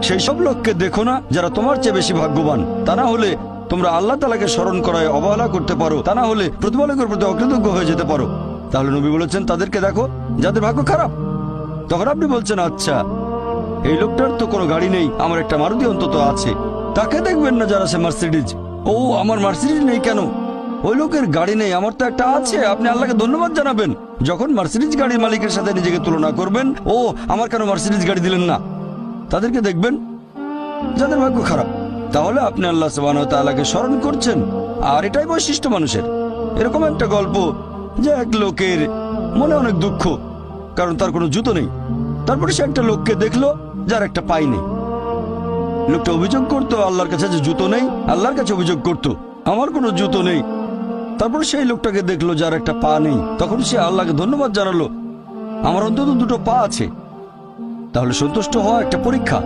সেই সব লোককে দেখো না যারা তোমার চেয়ে বেশি ভাগ্যবান। তা না হলে তোমরা আল্লাহ তাআলাকে স্মরণ করায় অবহেলা করতে পারো, তা না হলে প্রতিপালকের প্রতি অকৃতজ্ঞ হয়ে যেতে পারো। তাহলে নবী বলেছেন তাদেরকে দেখো যাদের ভাগ্য খারাপ। তখন আপনি বলছেন আচ্ছা, এই লোকটার তো কোনো গাড়ি নেই, আমার একটা মারুতি অন্তত আছে। তাকে দেখবেন না যারা সে মার্সিডিজ। ও আমার মার্সিডিজ নেই কেন? ওই লোকের গাড়ি নেই, আমার তো একটা আছে। আপনি আল্লাহকে ধন্যবাদ জানাবেন। যখন মার্সিডিজ গাড়ির মালিকের সাথে নিজেকে তুলনা করবেন, ও আমার কেন মার্সিডিজ গাড়ি দিলেন না, তাদেরকে দেখবেন যাদের ভাগ্য খারাপ। তাহলে আপনি আল্লাহ সুবহানাহু ওয়া তাআলাকে স্মরণ করছেন। আর এটাই বৈশিষ্ট্য মানুষের। এরকম একটা গল্প যে এক লোকের মনে অনেক দুঃখ, কারণ তার কোনো জুতো নেই। তারপরে সে একটা লোককে দেখলো যার একটা পাই নেই। লোকটা অভিযোগ করতো আল্লাহর কাছে যে জুতো নেই, আল্লাহর কাছে অভিযোগ করতো আমার কোনো জুতো নেই। তারপর সেই লোকটাকে দেখলো যার একটা পা নেই। তখন সে আল্লাহকে ধন্যবাদ জানালো, আমার অন্তত দুটো পা আছে। তাহলে সন্তুষ্ট হওয়া একটা পরীক্ষা।